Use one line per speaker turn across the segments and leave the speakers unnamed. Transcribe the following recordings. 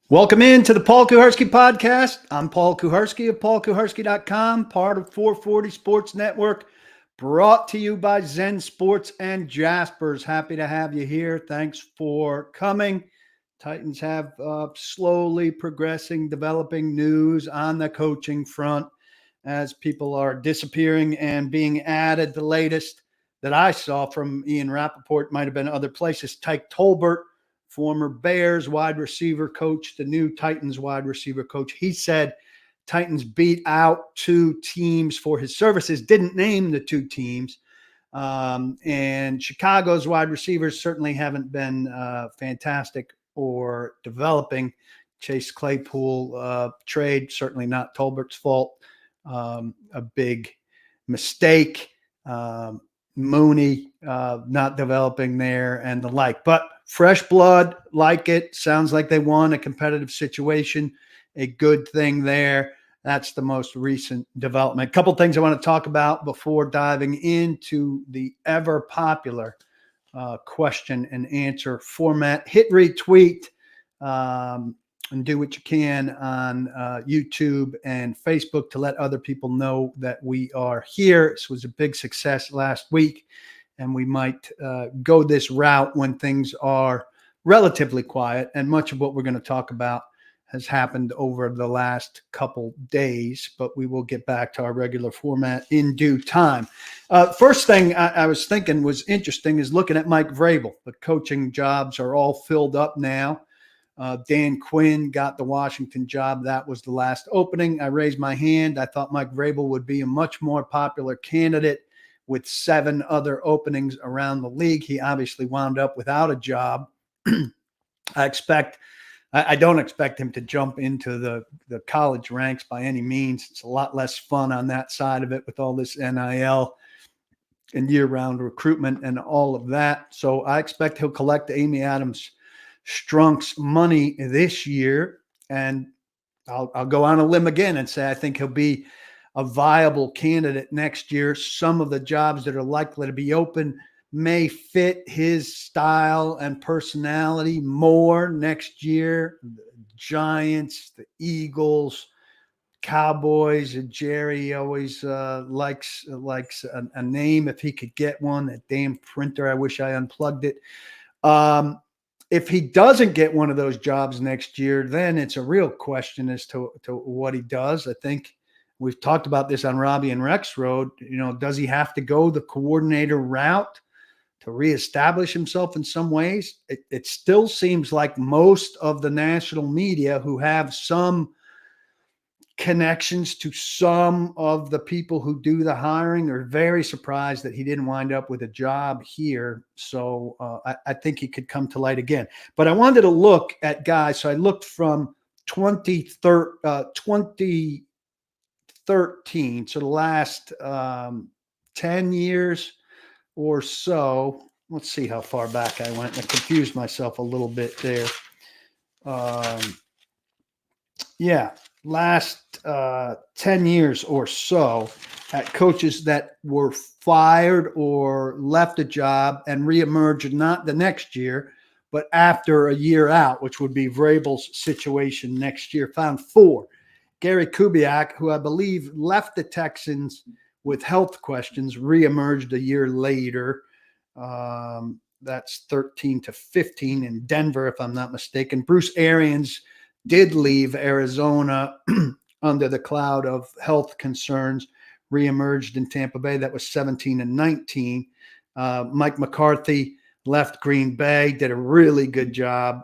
Welcome into the Paul Kuharsky podcast. I'm Paul Kuharsky of paulkuharsky.com, part of 440 Sports Network, brought to you by Zen Sports and Jaspers. Happy to have you here. Thanks for coming. Titans have slowly progressing, developing news on the coaching front as people are disappearing and being added. The latest that I saw from Ian Rappaport, might have been other places, Tyke Tolbert, former Bears wide receiver coach, the new Titans wide receiver coach. He said Titans beat out two teams for his services, didn't name the two teams. And Chicago's wide receivers certainly haven't been fantastic or developing. Chase Claypool trade, certainly not Tolbert's fault. A big mistake. Mooney not developing there and the like. But fresh blood, like it. Sounds like they won a competitive situation. A good thing there. That's the most recent development. A couple things I want to talk about before diving into the ever popular question and answer format. Hit retweet and do what you can on YouTube and Facebook to let other people know that we are here. This was a big success last week, and we might go this route when things are relatively quiet. And much of what we're going to talk about has happened over the last couple days, but we will get back to our regular format in due time. First thing I was thinking was interesting is looking at Mike Vrabel. The coaching jobs are all filled up now. Dan Quinn got the Washington job. That was the last opening. I raised my hand. I thought Mike Vrabel would be a much more popular candidate with 7 other openings around the league. He obviously wound up without a job. I don't expect him to jump into the college ranks by any means. It's a lot less fun on that side of it with all this NIL and year-round recruitment and all of that. So I expect he'll collect Amy Adams Strunk's money this year. And I'll go on a limb again and say I think he'll be a viable candidate next year. Some of the jobs that are likely to be open may fit his style and personality more next year. The Giants, the Eagles, Cowboys, and Jerry always likes a name if he could get one. That damn printer, I wish I unplugged it. If he doesn't get one of those jobs next year, then it's a real question as to what he does. I think we've talked about this on Robbie and Rex Road. Does he have to go the coordinator route to reestablish himself in some ways? It still seems like most of the national media who have some connections to some of the people who do the hiring are very surprised that he didn't wind up with a job here. So I think he could come to light again. But I wanted to look at guys. So I looked from 2013, so the last 10 years or so. Let's see how far back I went. I confused myself a little bit there. Last 10 years or so at coaches that were fired or left a job and reemerged not the next year, but after a year out, which would be Vrabel's situation next year. Found 4. Gary Kubiak, who I believe left the Texans with health questions, reemerged a year later. That's 13 to 15 in Denver, if I'm not mistaken. Bruce Arians did leave Arizona under the cloud of health concerns, reemerged in Tampa Bay. That was 17 and 19. Mike McCarthy left Green Bay, did a really good job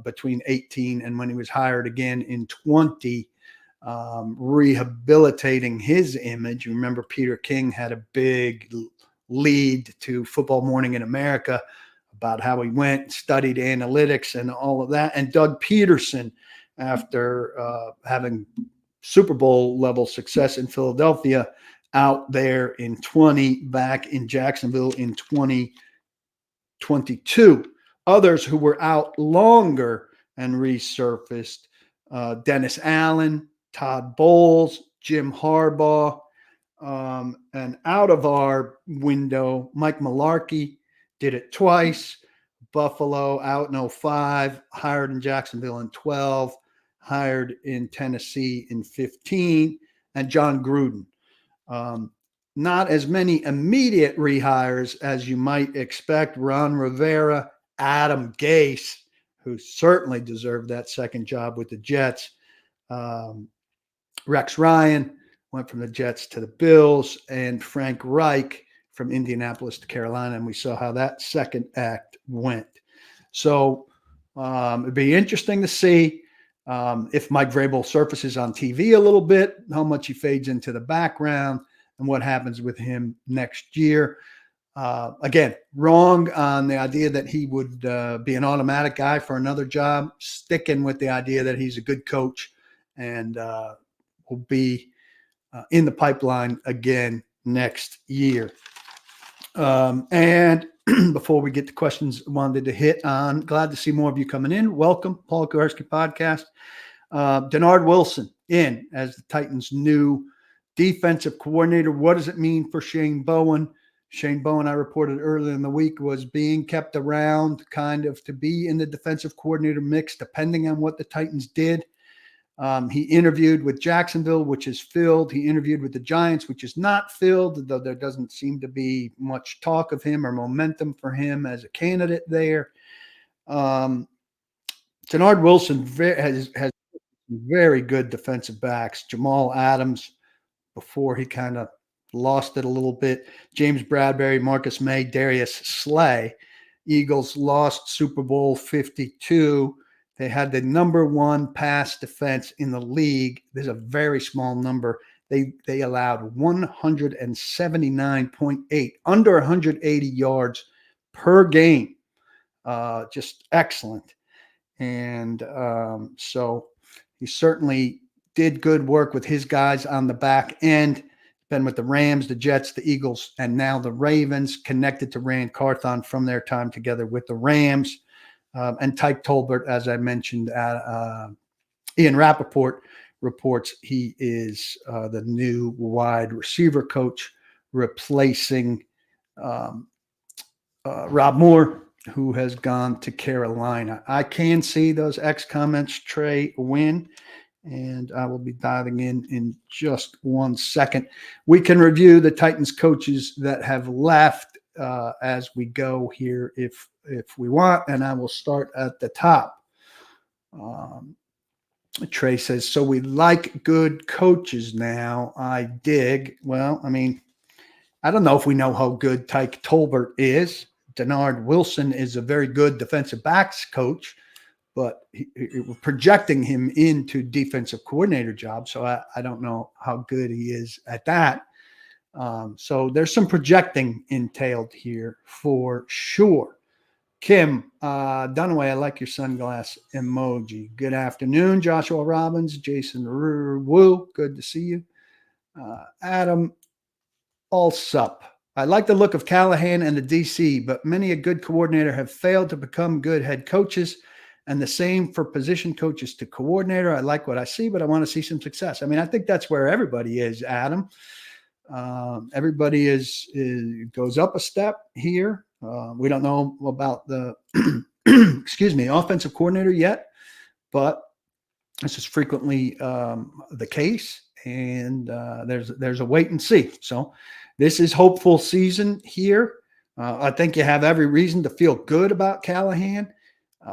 between 18 and when he was hired again in 20, rehabilitating his image. You remember Peter King had a big lead to Football Morning in America about how he went, studied analytics and all of that. And Doug Peterson, after having Super Bowl level success in Philadelphia, out there in 20, back in Jacksonville in 2022. Others who were out longer and resurfaced, Dennis Allen, Todd Bowles, Jim Harbaugh, and out of our window, Mike Mularkey did it twice. Buffalo out in 05, hired in Jacksonville in 12, hired in Tennessee in 15, and John Gruden. Not as many immediate rehires as you might expect. Ron Rivera, Adam Gase, who certainly deserved that second job with the Jets. Rex Ryan went from the Jets to the Bills, and Frank Reich from Indianapolis to Carolina. And we saw how that second act went. So it'd be interesting to see if Mike Vrabel surfaces on TV a little bit, how much he fades into the background, and what happens with him next year. Again, wrong on the idea that he would be an automatic guy for another job, sticking with the idea that he's a good coach and will be in the pipeline again next year. And before we get to questions, wanted to hit on, glad to see more of you coming in. Welcome, Paul Kuharsky Podcast. Denard Wilson in as the Titans' new defensive coordinator. What does it mean for Shane Bowen? Shane Bowen, I reported earlier in the week, was being kept around kind of to be in the defensive coordinator mix, depending on what the Titans did. He interviewed with Jacksonville, which is filled. He interviewed with the Giants, which is not filled, though there doesn't seem to be much talk of him or momentum for him as a candidate there. Denard Wilson has very good defensive backs. Jamal Adams, before he kind of lost it a little bit. James Bradbury, Marcus May, Darius Slay. Eagles lost Super Bowl 52. They had the number one pass defense in the league. There's a very small number. They allowed 179.8, under 180 yards per game. Just excellent. And so he certainly did good work with his guys on the back end. Been with the Rams, the Jets, the Eagles, and now the Ravens, connected to Rand Carthon from their time together with the Rams. And Tyke Tolbert, as I mentioned, Ian Rappaport reports he is the new wide receiver coach, replacing Rob Moore, who has gone to Carolina. I can see those X comments, Trey Wynn, and I will be diving in just 1 second. We can review the Titans coaches that have left as we go here if we want, and I will start at the top. Trey says, so we like good coaches now. I dig. Well, I mean, I don't know if we know how good Tyke Tolbert is. Denard Wilson is a very good defensive backs coach, but we're projecting him into defensive coordinator job. So I don't know how good he is at that. So there's some projecting entailed here for sure. Kim Dunaway, I like your sunglass emoji. Good afternoon, Joshua Robbins, Jason Woo. Good to see you. Adam Allsup. I like the look of Callahan and the DC, but many a good coordinator have failed to become good head coaches, and the same for position coaches to coordinator. I like what I see, but I want to see some success. I mean, I think that's where everybody is, Adam. Everybody goes up a step here. We don't know about the offensive coordinator yet, but this is frequently the case, and there's a wait and see. So this is hopeful season here. I think you have every reason to feel good about Callahan.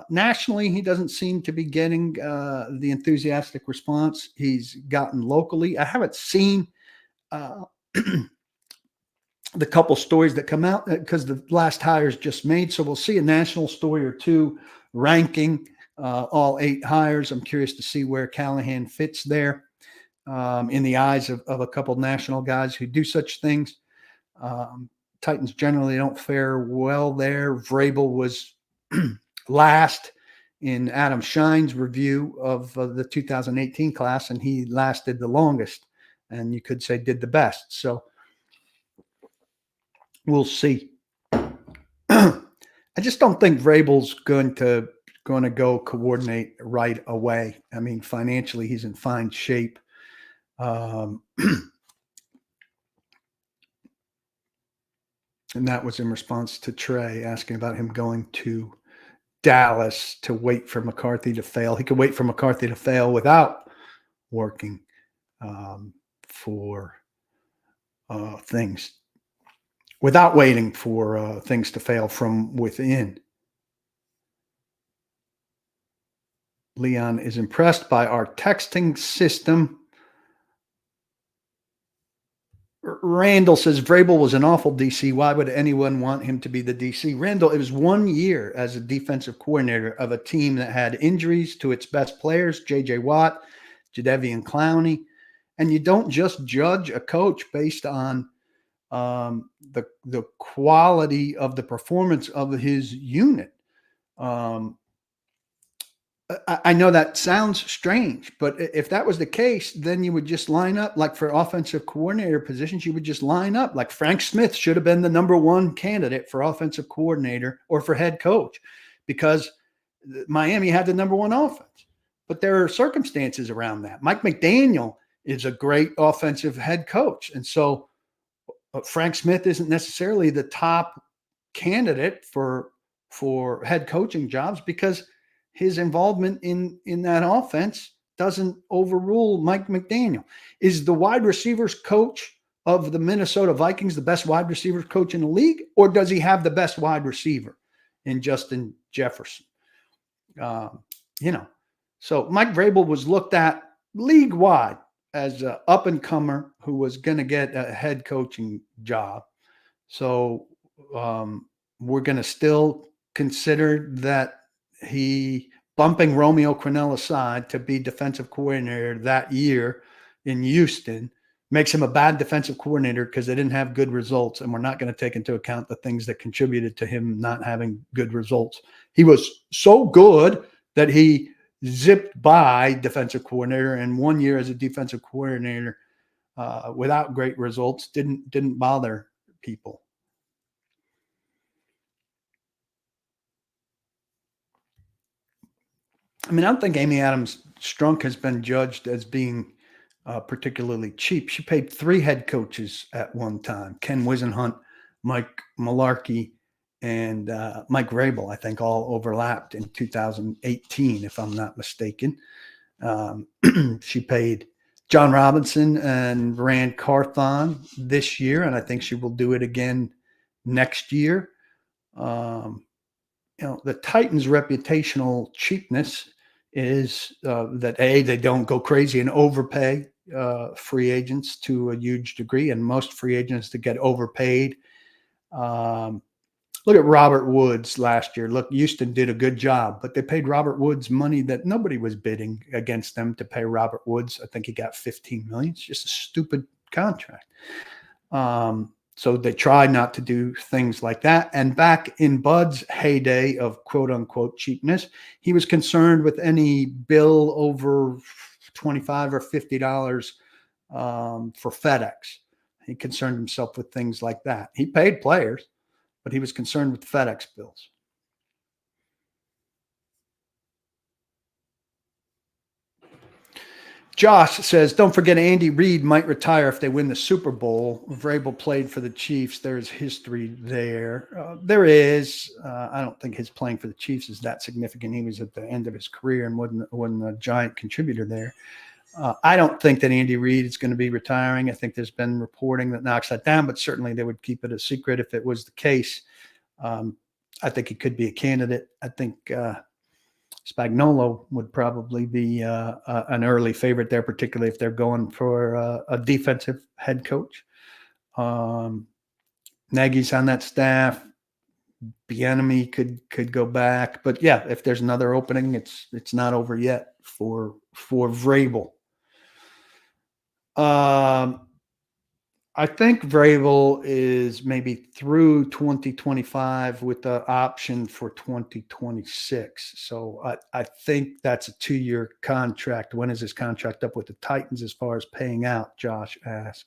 Nationally, he doesn't seem to be getting the enthusiastic response he's gotten locally. I haven't seen the couple stories that come out because the last hire is just made. So we'll see a national story or two ranking all 8 hires. I'm curious to see where Callahan fits there in the eyes of a couple national guys who do such things. Titans generally don't fare well there. Vrabel was last in Adam Schein's review of the 2018 class, and he lasted the longest, and you could say did the best. So we'll see. I just don't think Vrabel's going to go coordinate right away. I mean, financially, he's in fine shape. And that was in response to Trey asking about him going to Dallas to wait for McCarthy to fail. He could wait for McCarthy to fail without working for things, without waiting for things to fail from within. Leon is impressed by our texting system. Randall says Vrabel was an awful DC. Why would anyone want him to be the DC? Randall, it was 1 year as a defensive coordinator of a team that had injuries to its best players, J.J. Watt, Jadeveon Clowney. And you don't just judge a coach based on the quality of the performance of his unit. I know that sounds strange, but if that was the case, then you would just line up, like for offensive coordinator positions, you would just line up. Like Frank Smith should have been the number one candidate for offensive coordinator or for head coach because Miami had the number one offense. But there are circumstances around that. Mike McDaniel is a great offensive head coach. And so Frank Smith isn't necessarily the top candidate for head coaching jobs because his involvement in that offense doesn't overrule Mike McDaniel. Is the wide receivers coach of the Minnesota Vikings the best wide receivers coach in the league, or does he have the best wide receiver in Justin Jefferson? So Mike Vrabel was looked at league-wide as an up-and-comer who was going to get a head coaching job. So we're going to still consider that he bumping Romeo Crennel aside to be defensive coordinator that year in Houston makes him a bad defensive coordinator because they didn't have good results. And we're not going to take into account the things that contributed to him not having good results. He was so good that he zipped by defensive coordinator, and 1 year as a defensive coordinator without great results didn't bother people. I mean, I don't think Amy Adams Strunk has been judged as being particularly cheap. She paid 3 head coaches at one time: Ken Wisenhunt, Mike Mularkey, and Mike Vrabel. I think all overlapped in 2018, if I'm not mistaken. She paid John Robinson and Rand Carthon this year, and I think she will do it again next year. The Titans' reputational cheapness is that they don't go crazy and overpay free agents to a huge degree, and most free agents that get overpaid. Look at Robert Woods last year. Look, Houston did a good job, but they paid Robert Woods money that nobody was bidding against them to pay Robert Woods. I think he got $15 million. It's just a stupid contract. So they try not to do things like that. And back in Bud's heyday of quote unquote cheapness, he was concerned with any bill over $25 or $50 for FedEx. He concerned himself with things like that. He paid players, but he was concerned with FedEx bills. Josh says, don't forget Andy Reid might retire if they win the Super Bowl. Vrabel played for the Chiefs. There's history there. There is. I don't think his playing for the Chiefs is that significant. He was at the end of his career and wasn't a giant contributor there. I don't think that Andy Reid is going to be retiring. I think there's been reporting that knocks that down, but certainly they would keep it a secret if it was the case. I think he could be a candidate. I think Spagnuolo would probably be an early favorite there, particularly if they're going for a defensive head coach. Nagy's on that staff. Bieniemy could go back, but yeah, if there's another opening, it's not over yet for Vrabel. I think Vrabel is maybe through 2025 with the option for 2026. So I think that's a 2-year contract. When is his contract up with the Titans as far as paying out? Josh asked.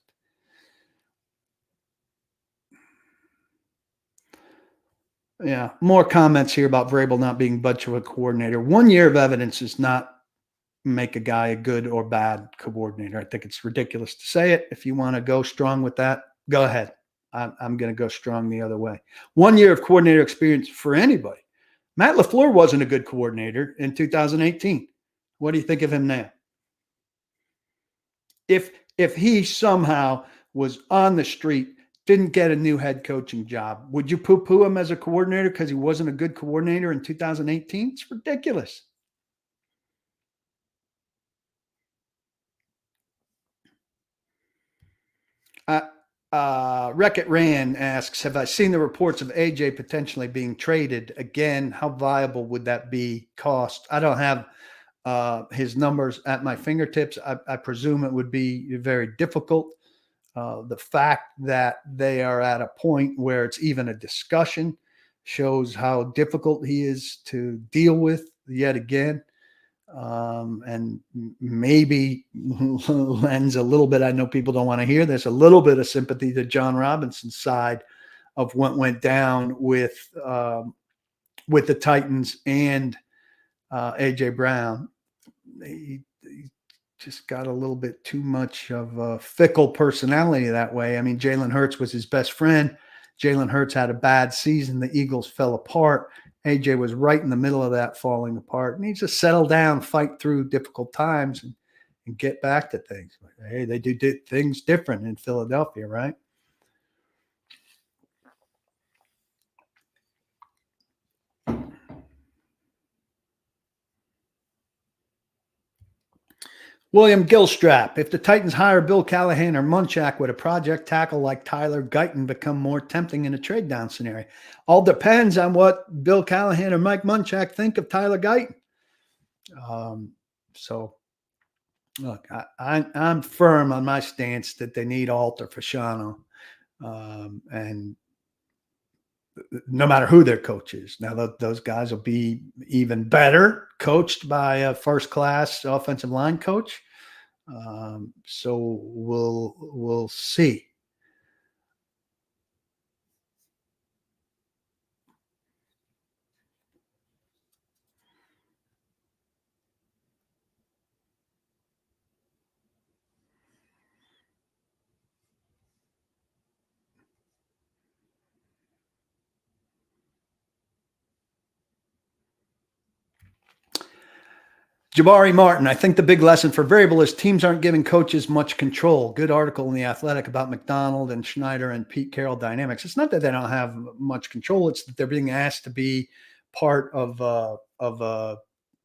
Yeah, more comments here about Vrabel not being much of a coordinator. 1 year of evidence does not make a guy a good or bad coordinator. I think it's ridiculous to say it. If you want to go strong with that, go ahead. I'm going to go strong the other way. 1 year of coordinator experience for anybody Matt LaFleur wasn't a good coordinator in 2018. What do you think of him now? If he somehow was on the street, didn't get a new head coaching job, would you poo-poo him as a coordinator because he wasn't a good coordinator in 2018? It's ridiculous. Wreck-It Ran asks, have I seen the reports of AJ potentially being traded again? How viable would that be? Cost? I don't have his numbers at my fingertips. I presume it would be very difficult. The fact that they are at a point where it's even a discussion shows how difficult he is to deal with yet again. And maybe lends a little bit. I know people don't want to hear this, a little bit of sympathy to John Robinson's side of what went down with the Titans and AJ Brown. He just got a little bit too much of a fickle personality that way. I mean, Jalen Hurts was his best friend. Jalen Hurts had a bad season. The Eagles fell apart. AJ was right in the middle of that falling apart. And needs to settle down, fight through difficult times, and get back to things. Hey, they do things different in Philadelphia, right? William Gilstrap, if the Titans hire Bill Callahan or Munchak, would a project tackle like Tyler Guyton become more tempting in a trade down scenario? All depends on what Bill Callahan or Mike Munchak think of Tyler Guyton. So, look, I'm firm on my stance that they need Alter Fasciano, and no matter who their coach is. Now, those guys will be even better coached by a first-class offensive line coach. So we'll see. Jabari Martin, I think the big lesson for Variable is teams aren't giving coaches much control. Good article in The Athletic about McDonald and Schneider and Pete Carroll dynamics. It's not that they don't have much control. It's that they're being asked to be part of a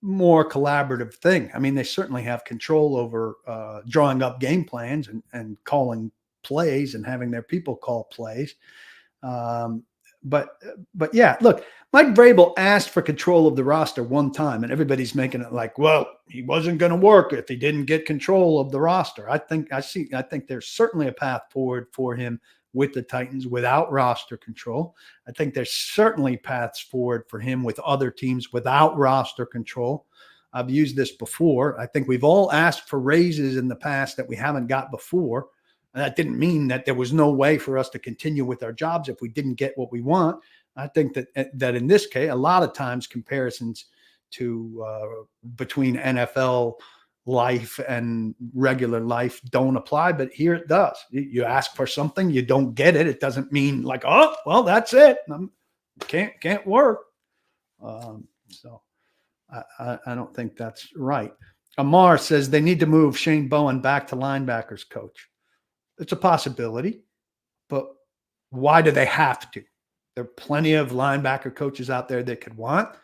more collaborative thing. I mean, they certainly have control over drawing up game plans and calling plays and having their people call plays. But yeah, look, Mike Vrabel asked for control of the roster one time, and everybody's making it like, well, he wasn't going to work if he didn't get control of the roster. I think there's certainly a path forward for him with the Titans without roster control. I think there's certainly paths forward for him with other teams without roster control. I've used this before. I think we've all asked for raises in the past that we haven't got before. And that didn't mean that there was no way for us to continue with our jobs if we didn't get what we want. I think that in this case, a lot of times comparisons to between NFL life and regular life don't apply, but here it does. You ask for something, you don't get it. It doesn't mean like, oh, well, that's it. Can't work. So I don't think that's right. Amar says they need to move Shane Bowen back to linebackers coach. It's a possibility, but why do they have to? There are plenty of linebacker coaches out there that could want.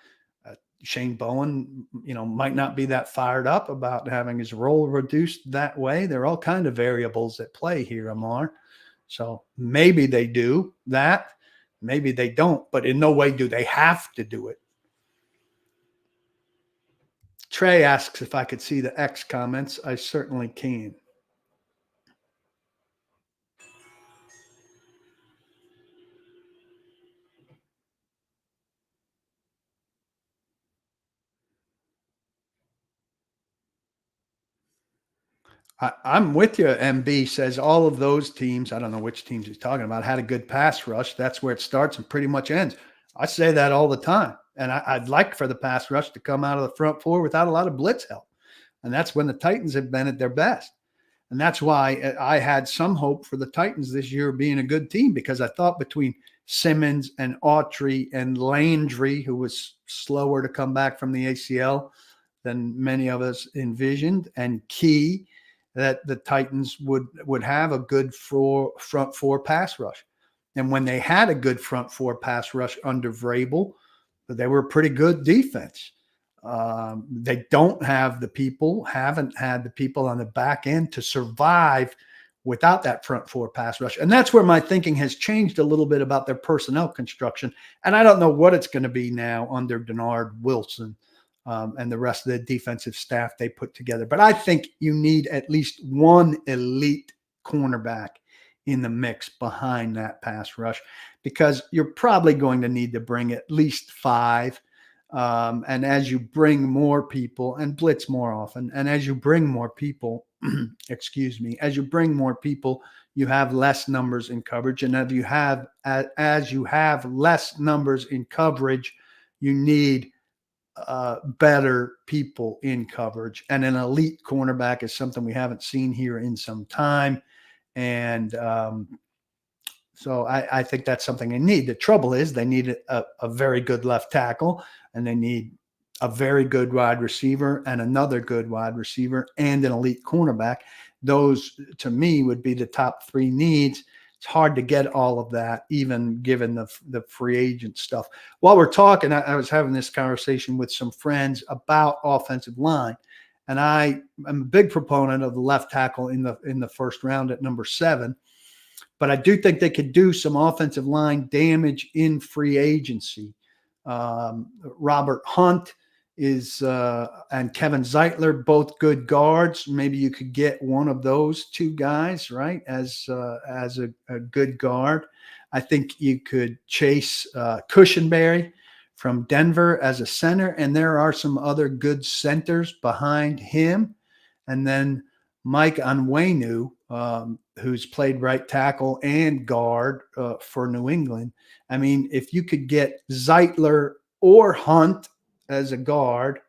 Shane Bowen, might not be that fired up about having his role reduced that way. There are all kinds of variables at play here, Amar. So maybe they do that. Maybe they don't, but in no way do they have to do it. Trey asks if I could see the X comments. I certainly can. I'm with you. MB says all of those teams, I don't know which teams he's talking about, had a good pass rush. That's where it starts and pretty much ends. I say that all the time. And I'd like for the pass rush to come out of the front four without a lot of blitz help. And that's when the Titans have been at their best. And that's why I had some hope for the Titans this year being a good team, because I thought between Simmons and Autry and Landry, who was slower to come back from the ACL than many of us envisioned, and Key, that the Titans would have a good front four pass rush. And when they had a good front four pass rush under Vrabel, they were a pretty good defense. They don't have the people, haven't had the people on the back end to survive without that front four pass rush. And that's where my thinking has changed a little bit about their personnel construction. And I don't know what it's going to be now under Denard Wilson and the rest of the defensive staff they put together. But I think you need at least one elite cornerback in the mix behind that pass rush, because you're probably going to need to bring at least 5. And as you bring more people and blitz more often, and as you bring more people, as you bring more people, you have less numbers in coverage. And as you have less numbers in coverage, you need better people in coverage. And an elite cornerback is something we haven't seen here in some time. And so I think that's something they need. The trouble is they need a very good left tackle, and they need a very good wide receiver and another good wide receiver and an elite cornerback. Those, to me, would be the top 3 needs. It's hard to get all of that, even given the free agent stuff. While we're talking, I was having this conversation with some friends about offensive line, and I am a big proponent of the left tackle in the first round at number 7. But I do think they could do some offensive line damage in free agency. Robert Hunt and Kevin Zeitler, both good guards. Maybe you could get one of those 2 guys, right, as a good guard. I think you could chase Cushenberry from Denver as a center, and there are some other good centers behind him. And then Mike Onwenu, who's played right tackle and guard for New England. I mean, if you could get Zeitler or Hunt as a guard,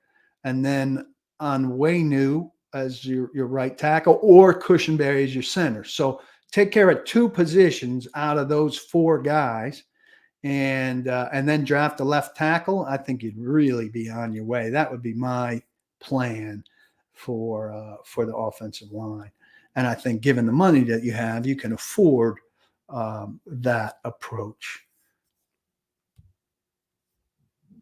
and then Onwenu as your right tackle, or Cushenberry as your center. So take care of 2 positions out of those 4 guys, and then draft a left tackle. I think you'd really be on your way. That would be my plan for the offensive line. And I think given the money that you have, you can afford that approach.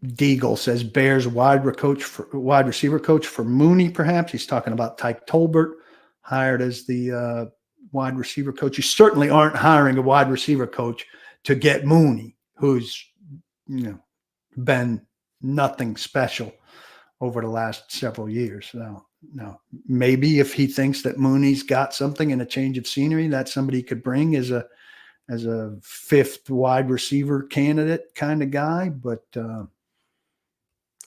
Deagle says Bears wide receiver coach for Mooney, perhaps. He's talking about Tyke Tolbert, hired as the wide receiver coach. You certainly aren't hiring a wide receiver coach to get Mooney, who's been nothing special over the last several years. Now, maybe if he thinks that Mooney's got something and a change of scenery, that somebody could bring as a 5th wide receiver candidate kind of guy, but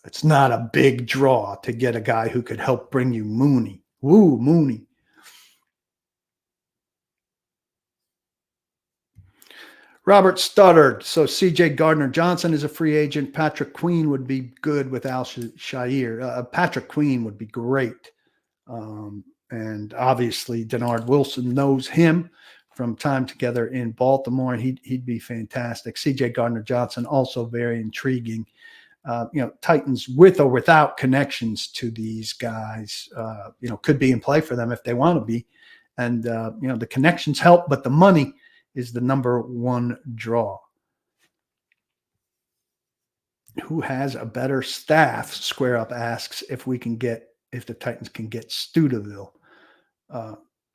it's not a big draw to get a guy who could help bring you Mooney. Woo, Mooney. Robert stuttered. So C.J. Gardner-Johnson is a free agent. Patrick Queen would be good with Al-Shaair. Patrick Queen would be great. And obviously Denard Wilson knows him from time together in Baltimore. He'd be fantastic. C.J. Gardner-Johnson, also very intriguing. Titans with or without connections to these guys, could be in play for them if they want to be. And, the connections help, but the money is the number 1 draw. Who has a better staff? Square Up asks if the Titans can get Studeville.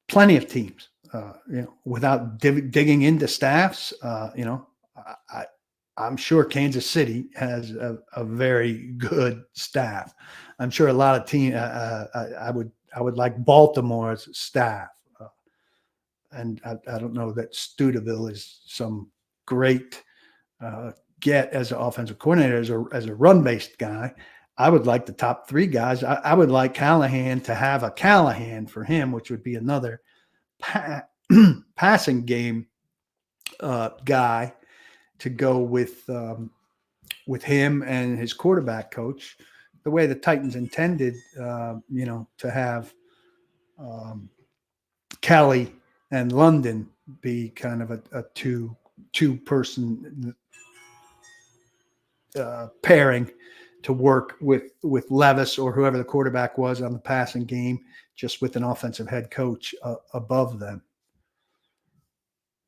Plenty of teams, without digging into staffs. I'm sure Kansas City has a very good staff. I'm sure a lot of teams. I would like Baltimore's staff. And I don't know that Studeville is some great get as an offensive coordinator, as a run-based guy. I would like the top 3 guys. I would like Callahan to have a Callahan for him, which would be another passing game guy to go with him and his quarterback coach. The way the Titans intended, to have Kelly and London be kind of a 2 two-person pairing to work with Levis or whoever the quarterback was on the passing game, just with an offensive head coach above them.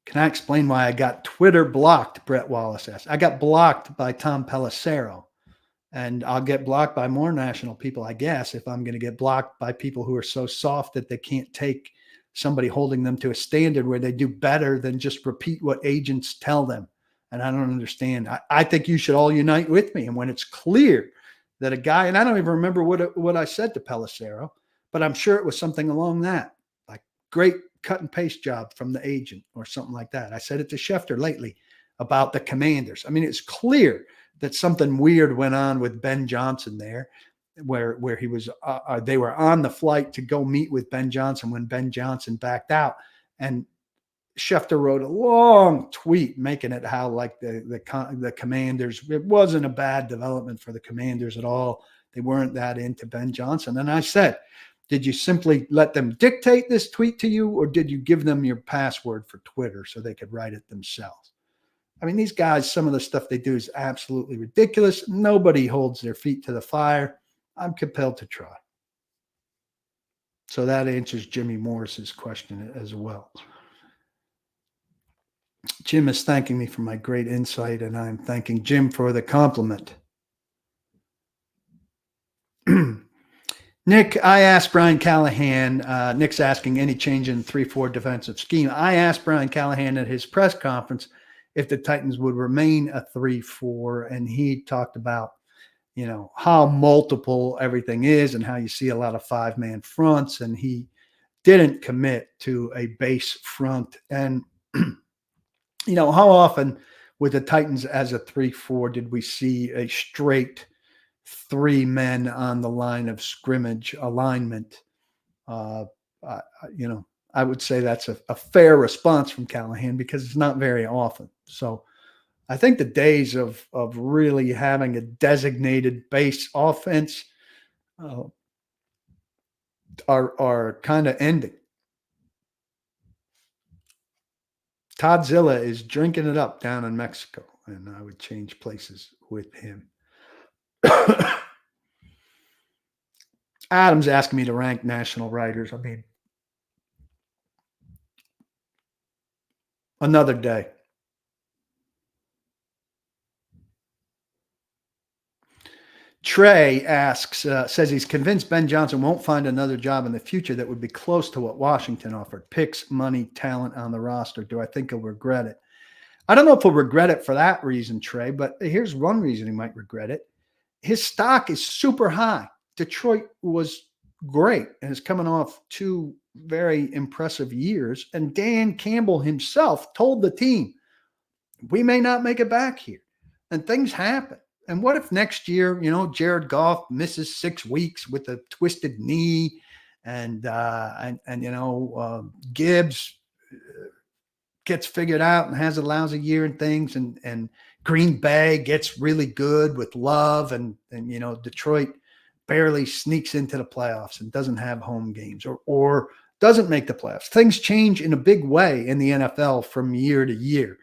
Can I explain why I got Twitter blocked? Brett Wallace asked. I got blocked by Tom Pelissero, and I'll get blocked by more national people, I guess, if I'm going to get blocked by people who are so soft that they can't take somebody holding them to a standard where they do better than just repeat what agents tell them. And I don't understand. I think you should all unite with me. And when it's clear that a guy, and I don't even remember what I said to Pelissero, but I'm sure it was something along that, like great cut and paste job from the agent or something like that. I said it to Schefter lately about the Commanders. I mean, it's clear that something weird went on with Ben Johnson there, where he was. They were on the flight to go meet with Ben Johnson when Ben Johnson backed out, and Schefter wrote a long tweet making it how like the Commanders. It wasn't a bad development for the Commanders at all. They weren't that into Ben Johnson, and I said, did you simply let them dictate this tweet to you, or did you give them your password for Twitter so they could write it themselves? I mean, these guys, some of the stuff they do is absolutely ridiculous. Nobody holds their feet to the fire. I'm compelled to try. So that answers Jimmy Morris's question as well. Jim is thanking me for my great insight, and I'm thanking Jim for the compliment. Nick, I asked Brian Callahan, Nick's asking any change in 3-4 defensive scheme. I asked Brian Callahan at his press conference if the Titans would remain a 3-4, and he talked about, how multiple everything is and how you see a lot of 5-man fronts, and he didn't commit to a base front. And, how often with the Titans as a 3-4 did we see a straight 3 men on the line of scrimmage alignment? I would say that's a fair response from Callahan because it's not very often. So I think the days of really having a designated base offense are kind of ending. Todzilla is drinking it up down in Mexico, and I would change places with him. Adam's asking me to rank national writers. I mean, another day. Trey asks, says he's convinced Ben Johnson won't find another job in the future that would be close to what Washington offered. Picks, money, talent on the roster. Do I think he'll regret it? I don't know if he'll regret it for that reason, Trey, but here's one reason he might regret it. His stock is super high. Detroit was great and is coming off 2 very impressive years. And Dan Campbell himself told the team, we may not make it back here. And things happen. And what if next year, Jared Goff misses 6 weeks with a twisted knee, and Gibbs gets figured out and has a lousy year and things, and Green Bay gets really good with Love, and Detroit barely sneaks into the playoffs and doesn't have home games or doesn't make the playoffs. Things change in a big way in the NFL from year to year.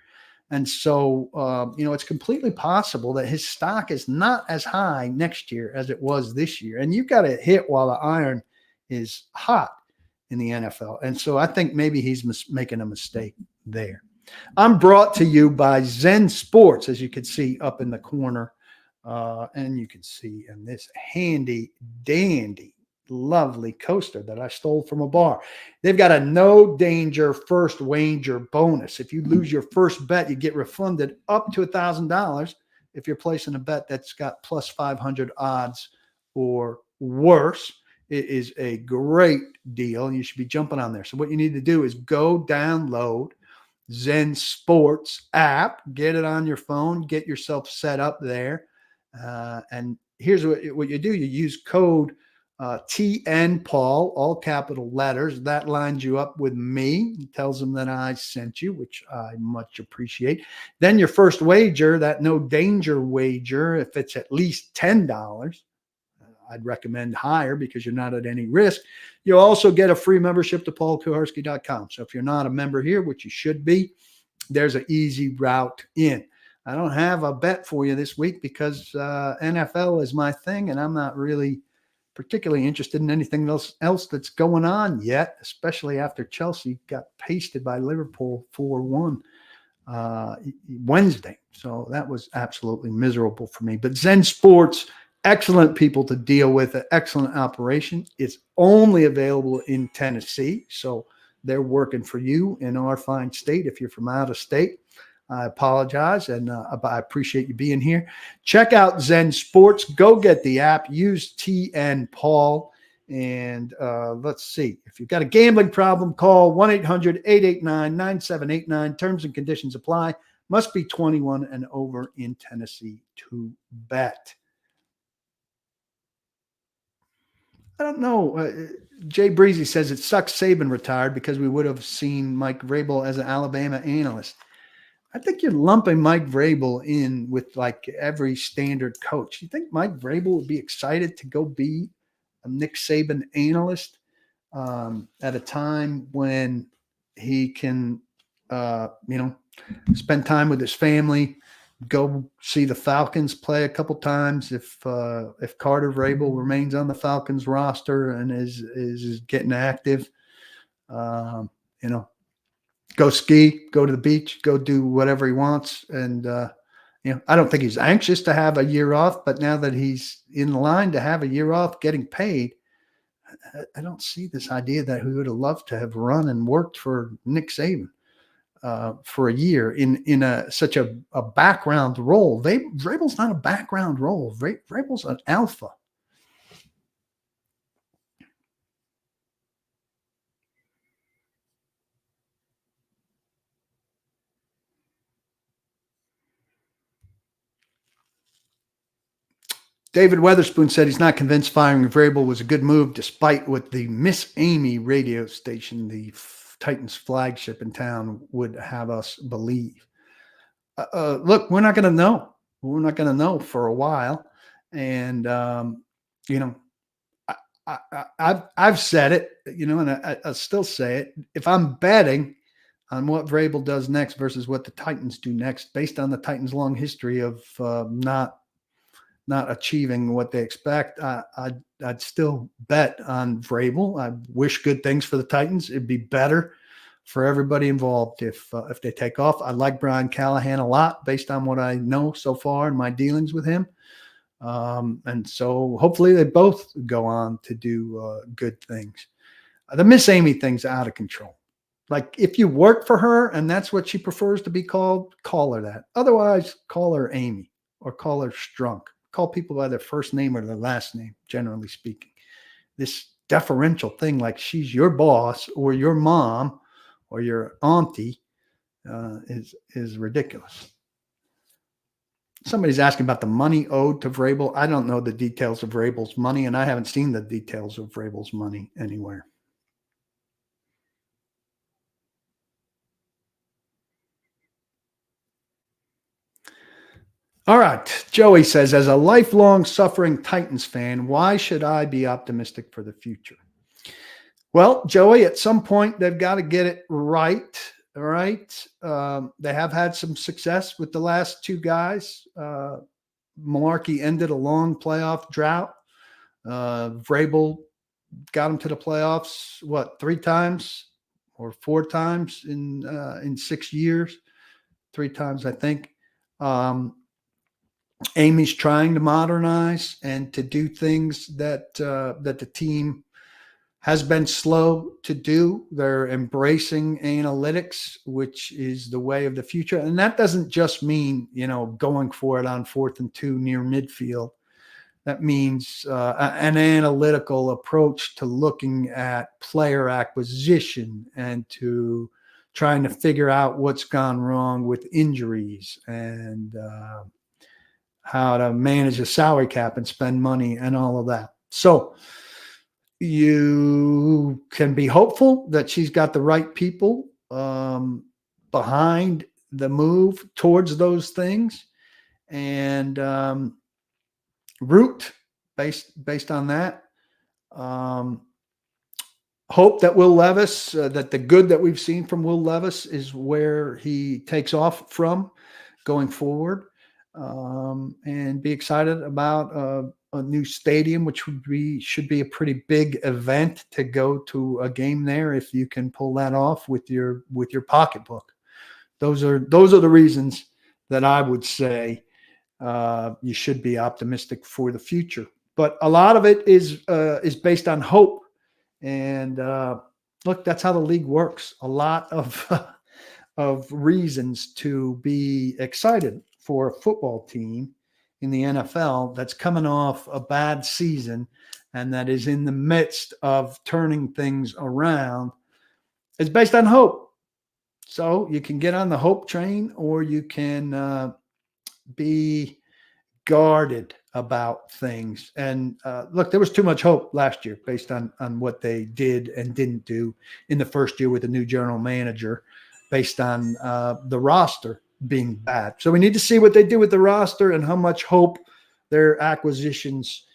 And so, it's completely possible that his stock is not as high next year as it was this year. And you've got to hit while the iron is hot in the NFL. And so I think maybe he's making a mistake there. I'm brought to you by Zen Sports, as you can see up in the corner. And you can see in this handy dandy lovely coaster that I stole from a bar. They've got a no danger first wager bonus. If you lose your first bet, you get refunded up to $1,000 if you're placing a bet that's got plus 500 odds or worse. It is a great deal, and you should be jumping on there. So what you need to do is go download Zen Sports app, get it on your phone, get yourself set up there. And here's what you do. You use code TN Paul, all capital letters. That lines you up with me. It tells them that I sent you, which I much appreciate. Then your first wager, that no danger wager, if it's at least $10, I'd recommend higher because you're not at any risk. You'll also get a free membership to paulkuharsky.com. So if you're not a member here, which you should be, there's an easy route in. I don't have a bet for you this week because NFL is my thing, and I'm not really particularly interested in anything else that's going on yet, especially after Chelsea got pasted by Liverpool 4-1 Wednesday. So that was absolutely miserable for me. But Zen Sports, excellent people to deal with, an excellent operation. It's only available in Tennessee, so they're working for you in our fine state. If you're from out of state, I apologize, and I appreciate you being here. Check out Zen Sports. Go get the app. Use TN Paul. And let's see. If you've got a gambling problem, call 1-800-889-9789. Terms and conditions apply. Must be 21 and over in Tennessee to bet. I don't know. Jay Breezy says it sucks Saban retired because we would have seen Mike Vrabel as an Alabama analyst. I think you're lumping Mike Vrabel in with like every standard coach. You think Mike Vrabel would be excited to go be a Nick Saban analyst at a time when he can, spend time with his family, go see the Falcons play a couple times if Carter Vrabel remains on the Falcons roster and is getting active, go ski, go to the beach, go do whatever he wants. And, I don't think he's anxious to have a year off, but now that he's in line to have a year off getting paid, I don't see this idea that he would have loved to have run and worked for Nick Saban for a year in such a background role. Vrabel's not a background role. Vrabel's an alpha. David Weatherspoon said he's not convinced firing Vrabel was a good move, despite what the Miss Amy radio station, the Titans flagship in town, would have us believe. Look, we're not going to know. We're not going to know for a while. And, I've said it, and I still say it. If I'm betting on what Vrabel does next versus what the Titans do next, based on the Titans' long history of not achieving what they expect, I'd still bet on Vrabel. I wish good things for the Titans. It'd be better for everybody involved if they take off. I like Brian Callahan a lot based on what I know so far in my dealings with him. And so hopefully they both go on to do good things. The Miss Amy thing's out of control. Like, if you work for her and that's what she prefers to be called, call her that. Otherwise, call her Amy or call her Strunk. Call people by their first name or their last name, generally speaking. This deferential thing, like she's your boss or your mom or your auntie, is ridiculous. Somebody's asking about the money owed to Vrabel. I don't know the details of Vrabel's money, and I haven't seen the details of Vrabel's money anywhere. All right. Joey says, as a lifelong suffering Titans fan, why should I be optimistic for the future? Well, Joey, at some point, they've got to get it right. All right. They have had some success with the last two guys. Malarkey ended a long playoff drought. Vrabel got him to the playoffs, 3 times or 4 times in 6 years? 3 times, I think. Amy's trying to modernize and to do things that the team has been slow to do. They're embracing analytics, which is the way of the future. And that doesn't just mean, going for it on 4th and 2 near midfield. That means an analytical approach to looking at player acquisition and to trying to figure out what's gone wrong with injuries and how to manage a salary cap and spend money and all of that. So you can be hopeful that she's got the right people behind the move towards those things, and based on that. hope that Will Levis, that the good that we've seen from Will Levis is where he takes off from going forward, and be excited about a new stadium, which should be a pretty big event to go to a game there if you can pull that off with your pocketbook. Those are the reasons that I would say you should be optimistic for the future. But a lot of it is based on hope. And look, that's how the league works. A lot of reasons to be excited for a football team in the NFL that's coming off a bad season and that is in the midst of turning things around. It's based on hope. So you can get on the hope train, or you can be guarded about things. And look, there was too much hope last year based on what they did and didn't do in the first year with the new general manager, based on the roster being bad. So we need to see what they do with the roster and how much hope their acquisitions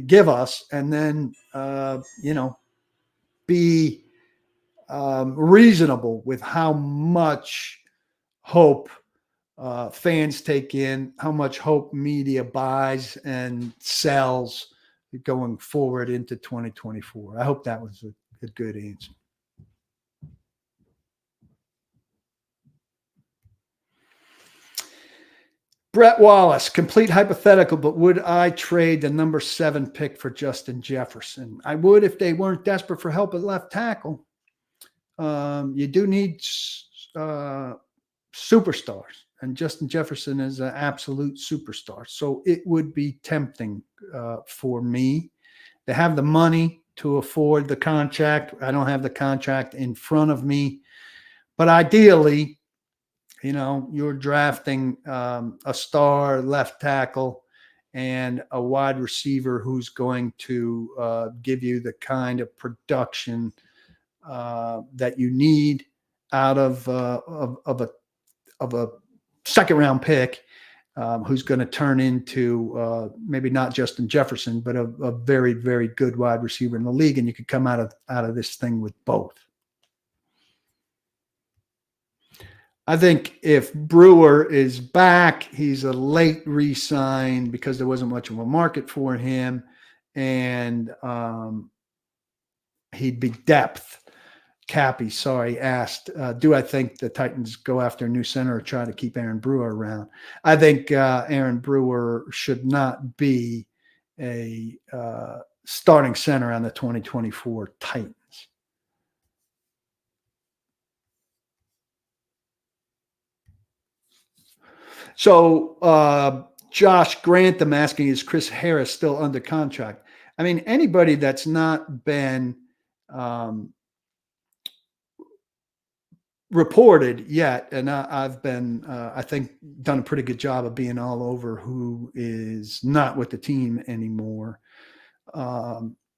give us, and then be reasonable with how much hope fans take in, how much hope media buys and sells going forward into 2024. I hope that was a good answer. Brett Wallace, complete hypothetical, but would I trade the number 7 pick for Justin Jefferson? I would if they weren't desperate for help at left tackle. You do need superstars, and Justin Jefferson is an absolute superstar. So it would be tempting for me to have the money to afford the contract. I don't have the contract in front of me, but ideally, you're drafting a star left tackle and a wide receiver who's going to give you the kind of production that you need out of a second round pick, who's going to turn into maybe not Justin Jefferson, but a very, very good wide receiver in the league. And you could come out of this thing with both. I think if Brewer is back, he's a late re-sign because there wasn't much of a market for him, and he'd be depth. Cappy, asked, do I think the Titans go after a new center or try to keep Aaron Brewer around? I think Aaron Brewer should not be a starting center on the 2024 Titans. So Josh Grantham asking, is Chris Harris still under contract? I mean, anybody that's not been reported yet, and I've been, I think, done a pretty good job of being all over who is not with the team anymore,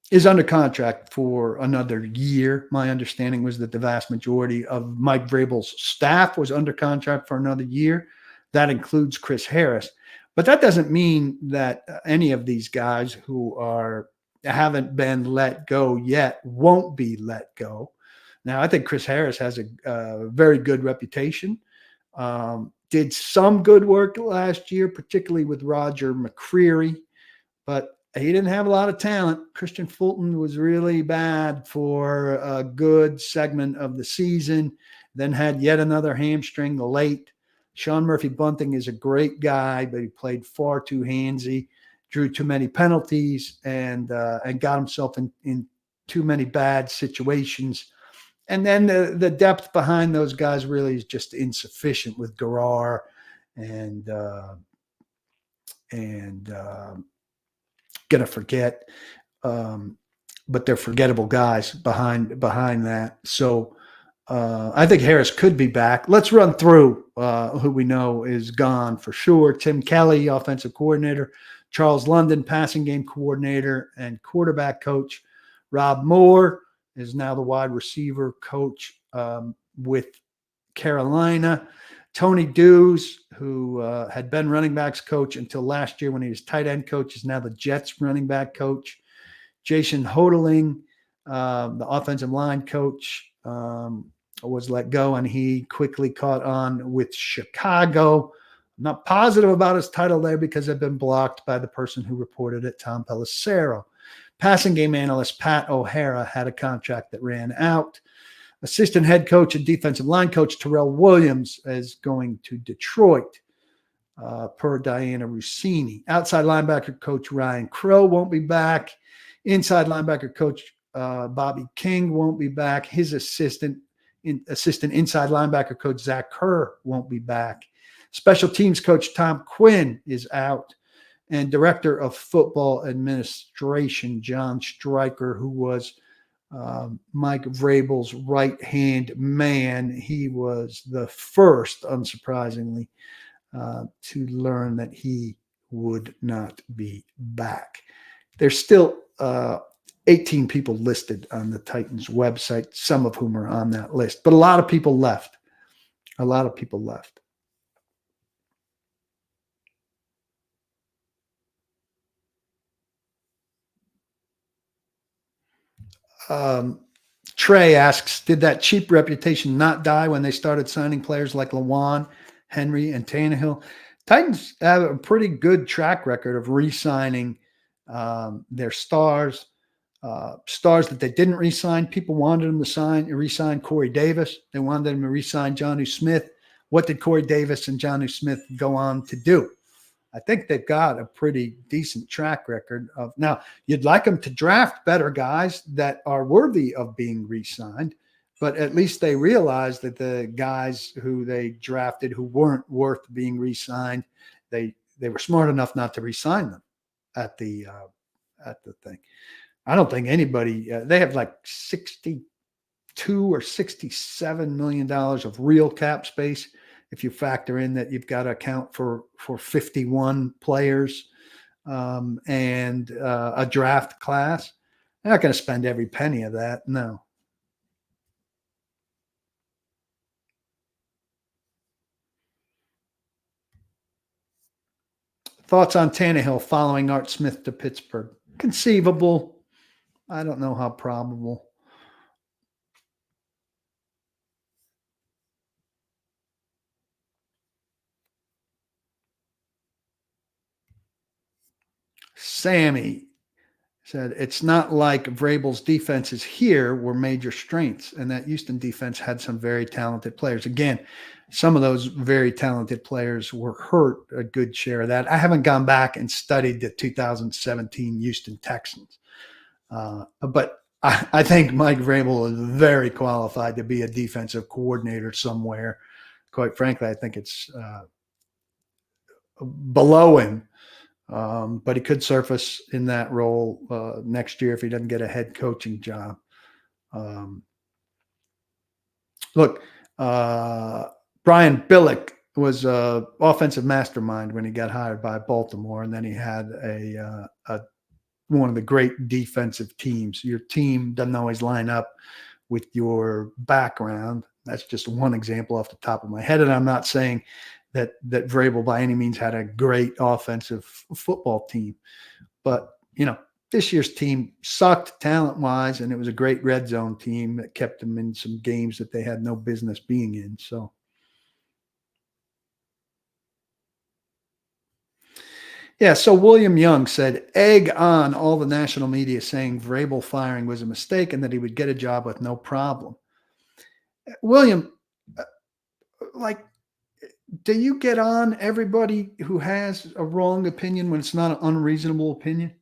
is under contract for another year. My understanding was that the vast majority of Mike Vrabel's staff was under contract for another year. That includes Chris Harris. But that doesn't mean that any of these guys who haven't been let go yet won't be let go. Now, I think Chris Harris has a very good reputation. Did some good work last year, particularly with Roger McCreary, but he didn't have a lot of talent. Christian Fulton was really bad for a good segment of the season, then had yet another hamstring late. Sean Murphy-Bunting is a great guy, but he played far too handsy, drew too many penalties, and got himself in too many bad situations. And then the depth behind those guys really is just insufficient with Garrar and gonna forget, but they're forgettable guys behind that. So I think Harris could be back. Let's run through who we know is gone for sure. Tim Kelly, offensive coordinator. Charles London, passing game coordinator and quarterback coach. Rob Moore is now the wide receiver coach with Carolina. Tony Dews, who had been running backs coach until last year when he was tight end coach, is now the Jets running back coach. Jason Hodeling, The offensive line coach was let go, and he quickly caught on with Chicago. I'm not positive about his title there because I've been blocked by the person who reported it, Tom Pelissero. Passing game analyst Pat O'Hara had a contract that ran out. Assistant head coach and defensive line coach Terrell Williams is going to Detroit, per Diana Rossini. Outside linebacker coach Ryan Crow won't be back. Inside linebacker coach Bobby King won't be back. His assistant inside linebacker coach Zach Kerr won't be back. Special teams coach Tom Quinn is out. And director of football administration John Stryker, who was Mike Vrabel's right-hand man. He was the first, unsurprisingly, to learn that he would not be back. There's still 18 people listed on the Titans website, some of whom are on that list, but a lot of people left. Trey asks, did that cheap reputation not die when they started signing players like Lewan, Henry, and Tannehill? Titans have a pretty good track record of re-signing their stars. Stars that they didn't re-sign. People wanted them to re-sign Corey Davis. They wanted them to re-sign Jonnu Smith. What did Corey Davis and Jonnu Smith go on to do? I think they've got a pretty decent track record of. Now, you'd like them to draft better guys that are worthy of being re-signed, but at least they realized that the guys who they drafted who weren't worth being re-signed, they were smart enough not to re-sign them at the thing. I don't think anybody. They have like $62 or $67 million of real cap space. If you factor in that you've got to account for 51 players and a draft class, they're not going to spend every penny of that. No. Thoughts on Tannehill following Art Smith to Pittsburgh? Conceivable. I don't know how probable. Sammy said, it's not like Vrabel's defenses here were major strengths, and that Houston defense had some very talented players. Again, some of those very talented players were hurt a good share of that. I haven't gone back and studied the 2017 Houston Texans, but I think Mike Vrabel is very qualified to be a defensive coordinator somewhere. Quite frankly, I think it's below him. But he could surface in that role next year if he doesn't get a head coaching job. Look, Brian Billick was an offensive mastermind when he got hired by Baltimore, and then he had one of the great defensive teams. Your team doesn't always line up with your background. That's just one example off the top of my head, and I'm not saying that Vrabel by any means had a great offensive football team. But, this year's team sucked talent-wise, and it was a great red zone team that kept them in some games that they had no business being in. So, yeah, so William Young said, egg on all the national media saying Vrabel firing was a mistake and that he would get a job with no problem. William, do you get on everybody who has a wrong opinion when it's not an unreasonable opinion?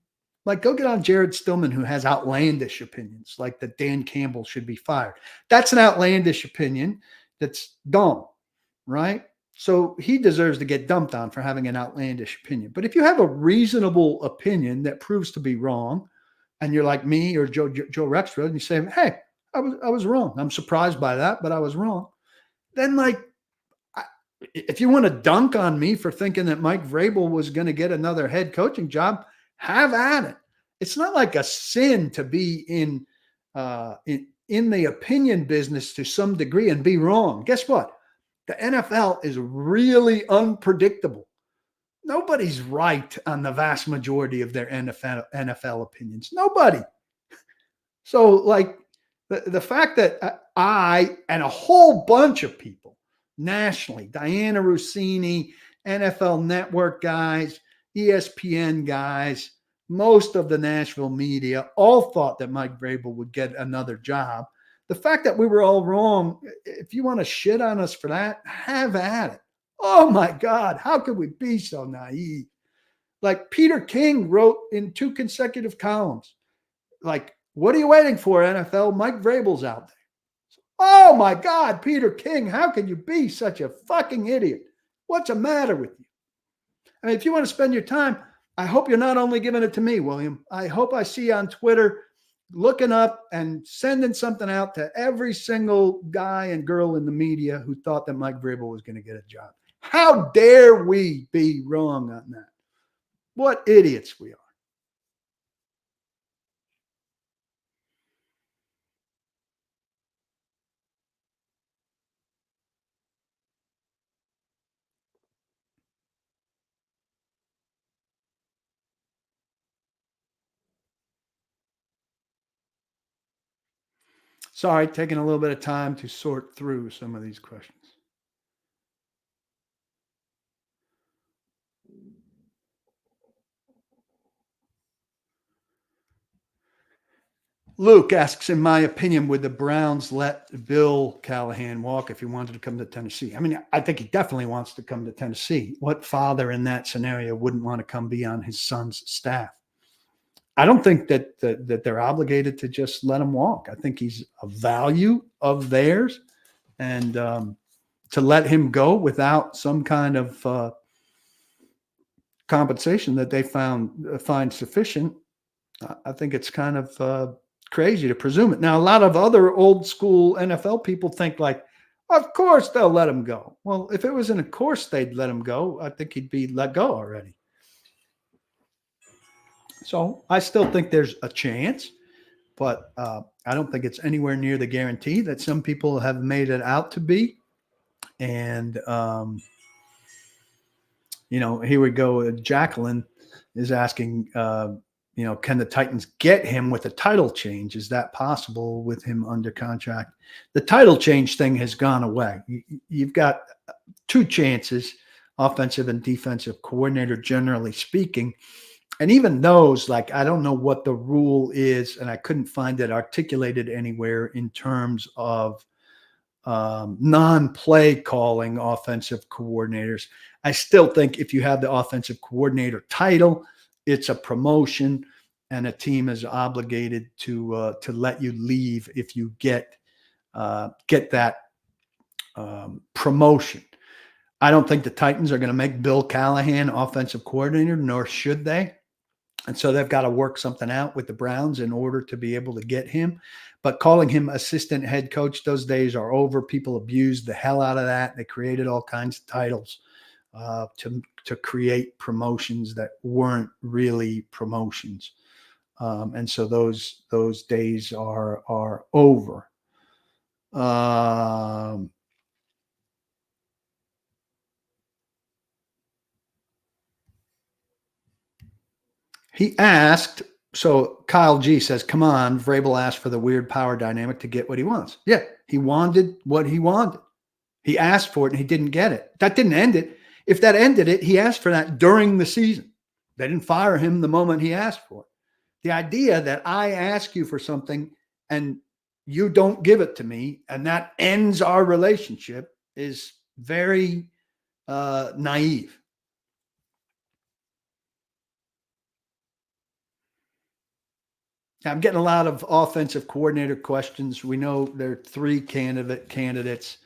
Go get on Jared Stillman, who has outlandish opinions, like that Dan Campbell should be fired. That's an outlandish opinion that's dumb, right? So he deserves to get dumped on for having an outlandish opinion. But if you have a reasonable opinion that proves to be wrong, and you're like me or Joe Rexrode, and you say, hey, I was wrong. I'm surprised by that, but I was wrong. Then if you want to dunk on me for thinking that Mike Vrabel was going to get another head coaching job, have at it. It's not like a sin to be in the opinion business to some degree and be wrong. Guess what? The NFL is really unpredictable. Nobody's right on the vast majority of their NFL opinions. Nobody. So, like, the fact that I and a whole bunch of people nationally, Diana Rossini, NFL Network guys, ESPN guys, most of the Nashville media all thought that Mike Vrabel would get another job. The fact that we were all wrong, if you want to shit on us for that, have at it. Oh my God, how could we be so naive? Like Peter King wrote in 2 consecutive columns, like, what are you waiting for, NFL? Mike Vrabel's out there. Oh my God, Peter King, how can you be such a fucking idiot? What's the matter with you? I mean, if you want to spend your time, I hope you're not only giving it to me, William. I hope I see you on Twitter looking up and sending something out to every single guy and girl in the media who thought that Mike Vrabel was going to get a job. How dare we be wrong on that? What idiots we are. Sorry, taking a little bit of time to sort through some of these questions. Luke asks, in my opinion, would the Browns let Bill Callahan walk if he wanted to come to Tennessee? I mean, I think he definitely wants to come to Tennessee. What father in that scenario wouldn't want to come be on his son's staff? I don't think that they're obligated to just let him walk. I think he's a value of theirs, and to let him go without some kind of compensation that they find sufficient, I think it's kind of crazy to presume it. Now, a lot of other old school NFL people think like, of course they'll let him go. Well, if it was in a course they'd let him go, I think he'd be let go already. So I still think there's a chance, but I don't think it's anywhere near the guarantee that some people have made it out to be. And, here we go. Jacqueline is asking, can the Titans get him with a title change? Is that possible with him under contract? The title change thing has gone away. You've got 2 chances, offensive and defensive coordinator, generally speaking. And even those, like, I don't know what the rule is, and I couldn't find it articulated anywhere in terms of non-play calling offensive coordinators. I still think if you have the offensive coordinator title, it's a promotion, and a team is obligated to let you leave if you get that promotion. I don't think the Titans are going to make Bill Callahan offensive coordinator, nor should they. And so they've got to work something out with the Browns in order to be able to get him. But calling him assistant head coach, those days are over. People abused the hell out of that. They created all kinds of titles to create promotions that weren't really promotions. And so those days are over. He asked, so Kyle G says, come on, Vrabel asked for the weird power dynamic to get what he wants. Yeah, he wanted what he wanted. He asked for it and he didn't get it. That didn't end it. If that ended it, he asked for that during the season. They didn't fire him the moment he asked for it. The idea that I ask you for something and you don't give it to me and that ends our relationship is very naive. I'm getting a lot of offensive coordinator questions. We know there are 3 candidates,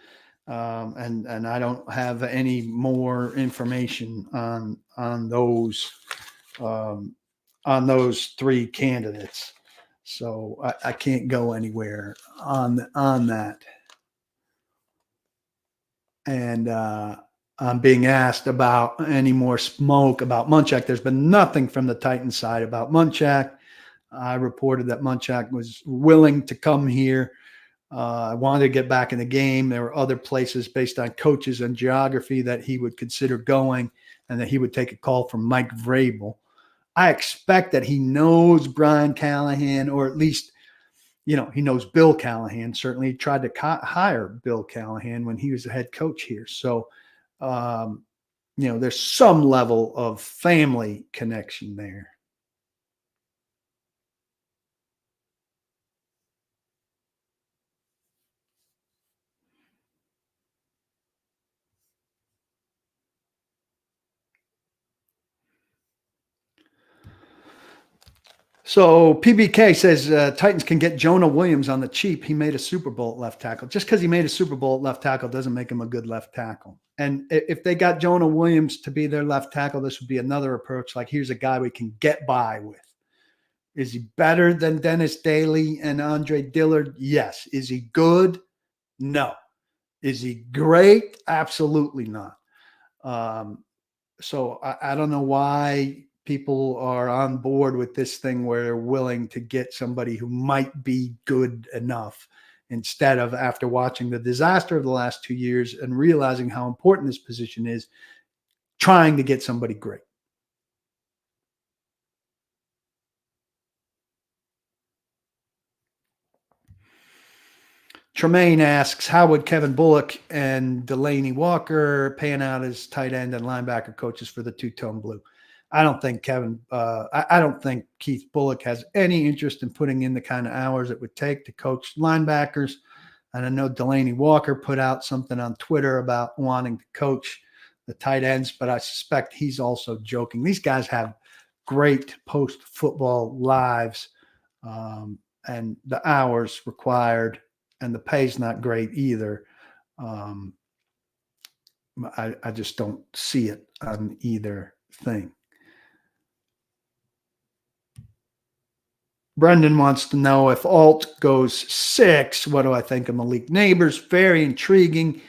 and I don't have any more information on those 3 candidates. So I can't go anywhere on that. And I'm being asked about any more smoke about Munchak. There's been nothing from the Titans side about Munchak. I reported that Munchak was willing to come here. I wanted to get back in the game. There were other places based on coaches and geography that he would consider going, and that he would take a call from Mike Vrabel. I expect that he knows Brian Callahan, or at least he knows Bill Callahan. Certainly tried to hire Bill Callahan when he was the head coach here. So, um, there's some level of family connection there. So PBK says Titans can get Jonah Williams on the cheap. He made a Super Bowl at left tackle. Just because he made a Super Bowl at left tackle doesn't make him a good left tackle. And if they got Jonah Williams to be their left tackle, this would be another approach. Like, here's a guy we can get by with. Is he better than Dennis Daly and Andre Dillard? Yes. Is he good? No. Is he great? Absolutely not. So I don't know why people are on board with this thing where they're willing to get somebody who might be good enough instead of, after watching the disaster of the last 2 years and realizing how important this position is, trying to get somebody great. Tremaine asks, how would Kevin Bullock and Delaney Walker pan out as tight end and linebacker coaches for the two-tone blue? I don't think I don't think Keith Bullock has any interest in putting in the kind of hours it would take to coach linebackers. And I know Delaney Walker put out something on Twitter about wanting to coach the tight ends, but I suspect he's also joking. These guys have great post-football lives, and the hours required and the pay's not great either. I just don't see it on either thing. Brendan wants to know, if Alt goes 6, what do I think of Malik Neighbors? Very intriguing.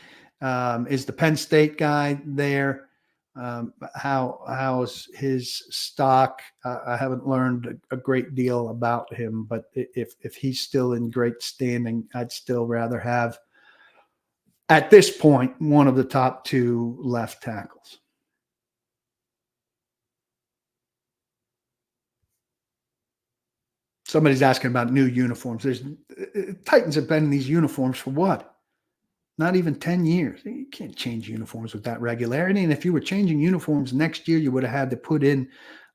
Is the Penn State guy there? How is his stock? I haven't learned a great deal about him, but if he's still in great standing, I'd still rather have, at this point, one of the top 2 left tackles. Somebody's asking about new uniforms. Titans have been in these uniforms for what? Not even 10 years. You can't change uniforms with that regularity. And if you were changing uniforms next year, you would have had to put in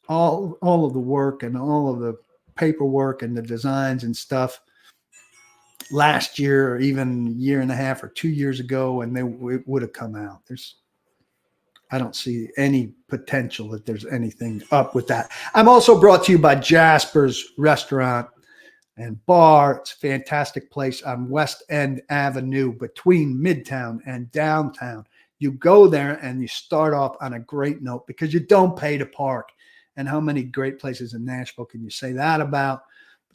all of the work and all of the paperwork and the designs and stuff last year, or even a year and a half or 2 years ago, and it would have come out. I don't see any potential that there's anything up with that. I'm also brought to you by Jasper's Restaurant and Bar. It's a fantastic place on West End Avenue between Midtown and downtown. You go there and you start off on a great note because you don't pay to park. And how many great places in Nashville can you say that about?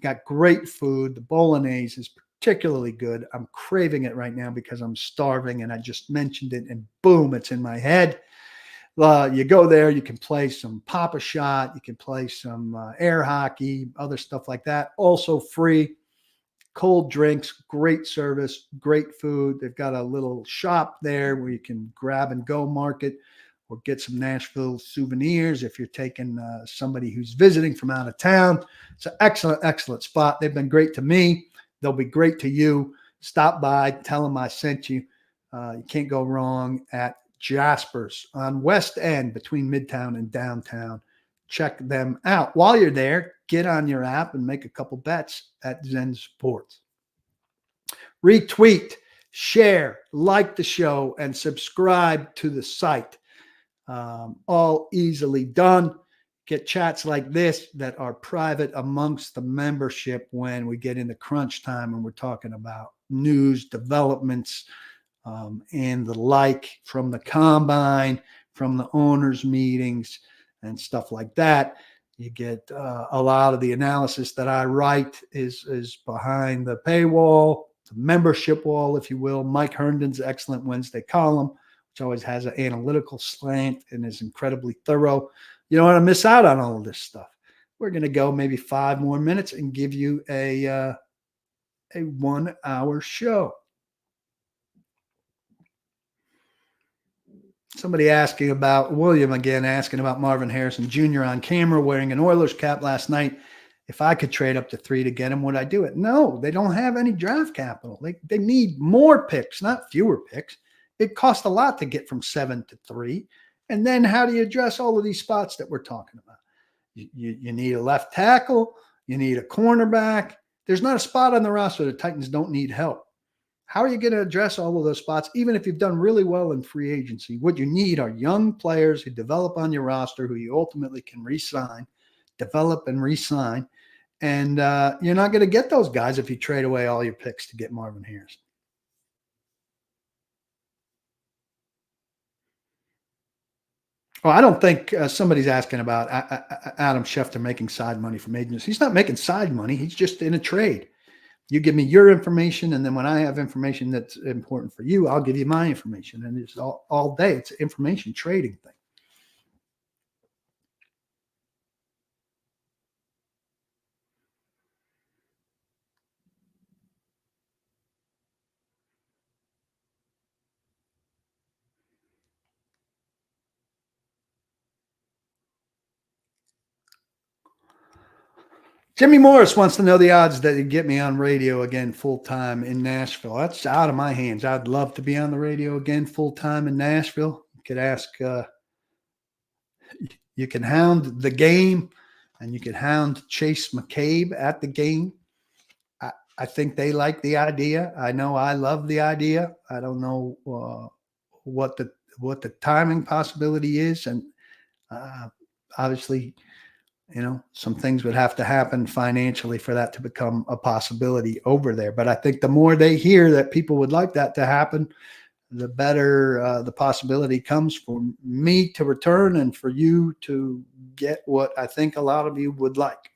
Got great food. The bolognese is particularly good. I'm craving it right now because I'm starving, and I just mentioned it, and boom, it's in my head. You go there, you can play some Pop-A-Shot, you can play some air hockey, other stuff like that. Also free. Cold drinks, great service, great food. They've got a little shop there where you can grab and go market or get some Nashville souvenirs if you're taking somebody who's visiting from out of town. It's an excellent, excellent spot. They've been great to me. They'll be great to you. Stop by, tell them I sent you. You can't go wrong at Jasper's on West End between Midtown and downtown. Check them out. While you're there, get on your app and make a couple bets at Zen Sports. Retweet, share, like the show, and subscribe to the site. All easily done. Get chats like this that are private amongst the membership when we get into crunch time and we're talking about news, developments, and the like from the combine, from the owners' meetings, and stuff like that. You get a lot of the analysis that I write is behind the paywall, the membership wall, if you will. Mike Herndon's excellent Wednesday column, which always has an analytical slant and is incredibly thorough. You don't want to miss out on all of this stuff. We're going to go maybe 5 more minutes and give you a 1-hour show. Somebody asking about William again, asking about Marvin Harrison Jr. on camera wearing an Oilers cap last night. if I could trade up to 3 to get him, would I do it? No, they don't have any draft capital. They need more picks, not fewer picks. It costs a lot to get from 7 to 3. And then how do you address all of these spots that we're talking about? You need a left tackle. You need a cornerback. There's not a spot on the roster the Titans don't need help. How are you going to address all of those spots, even if you've done really well in free agency? What you need are young players who develop on your roster, who you ultimately can re-sign, develop and re-sign. And you're not going to get those guys if you trade away all your picks to get Marvin Harrison. Oh, I don't think somebody's asking about Adam Schefter making side money from agents. He's not making side money. He's just in a trade. You give me your information, and then when I have information that's important for you, I'll give you my information. And it's all day. It's an information trading thing. Jimmy Morris wants to know the odds that you get me on radio again full-time in Nashville. That's out of my hands. I'd love to be on the radio again full-time in Nashville. You could ask, you can hound the game, and you could hound Chase McCabe at the game. I think they like the idea. I know I love the idea. I don't know what the timing possibility is, and obviously – some things would have to happen financially for that to become a possibility over there. But I think the more they hear that people would like that to happen, the better the possibility comes for me to return and for you to get what I think a lot of you would like.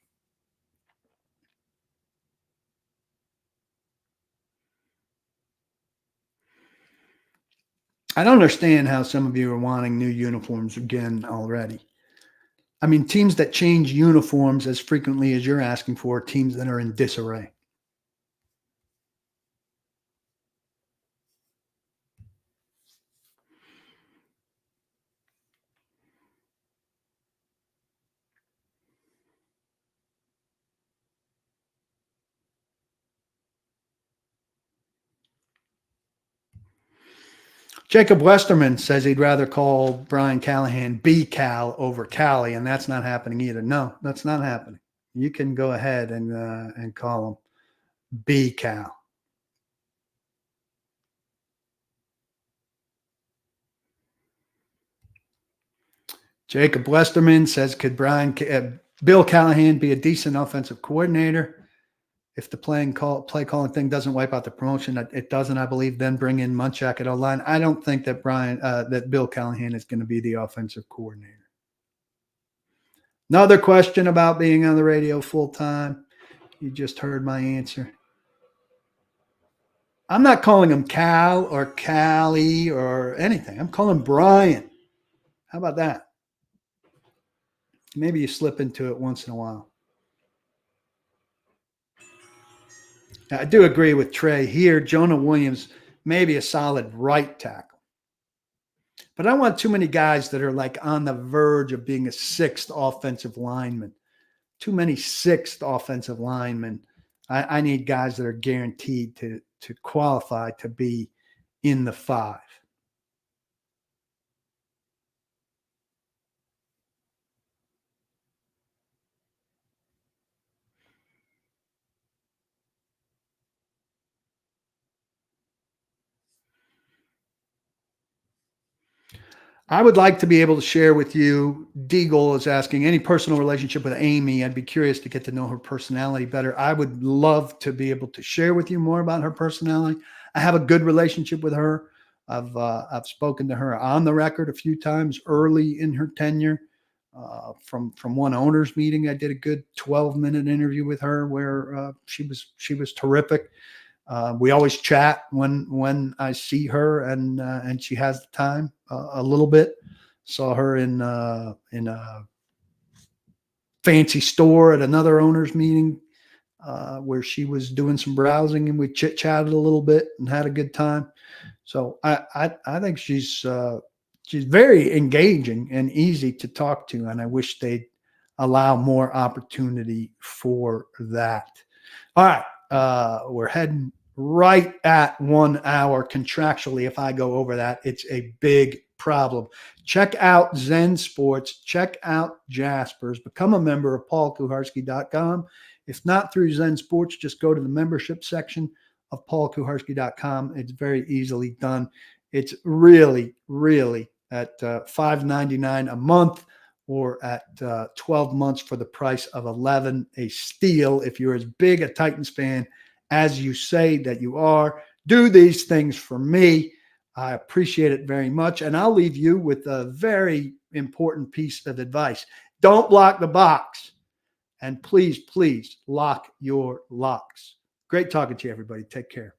I don't understand how some of you are wanting new uniforms again already. I mean, teams that change uniforms as frequently as you're asking for, teams that are in disarray. Jacob Westerman says he'd rather call Brian Callahan B. Cal over Cali, and that's not happening either. No, that's not happening. You can go ahead and call him B. Cal. Jacob Westerman says, could Bill Callahan be a decent offensive coordinator? If the play calling thing doesn't wipe out the promotion, it doesn't, I believe, then bring in Munchak at O-line. I don't think that that Bill Callahan is going to be the offensive coordinator. Another question about being on the radio full time. You just heard my answer. I'm not calling him Cal or Callie or anything. I'm calling Brian. How about that? Maybe you slip into it once in a while. I do agree with Trey here. Jonah Williams may be a solid right tackle. But I don't want too many guys that are like on the verge of being a sixth offensive lineman. Too many sixth offensive linemen. I need guys that are guaranteed to qualify to be in the five. I would like to be able to share with you. Deagle is asking, any personal relationship with Amy? I'd be curious to get to know her personality better. I would love to be able to share with you more about her personality. I have a good relationship with her. I've spoken to her on the record a few times early in her tenure. From one owners meeting, I did a good 12-minute interview with her where she was terrific. We always chat when I see her and she has the time a little bit. Saw her in a fancy store at another owners meeting where she was doing some browsing, and we chit chatted a little bit and had a good time. So I think she's very engaging and easy to talk to, and I wish they'd allow more opportunity for that. All right. We're heading right at 1 hour contractually. If I go over that, it's a big problem. Check out Zen Sports. Check out Jaspers. Become a member of paulkuharsky.com. If not through Zen Sports, just go to the membership section of paulkuharsky.com. It's very easily done. It's really, really at $5.99 a month, or at 12 months for the price of 11, a steal. If you're as big a Titans fan as you say that you are, do these things for me. I appreciate it very much. And I'll leave you with a very important piece of advice. Don't block the box. And please, please lock your locks. Great talking to you, everybody. Take care.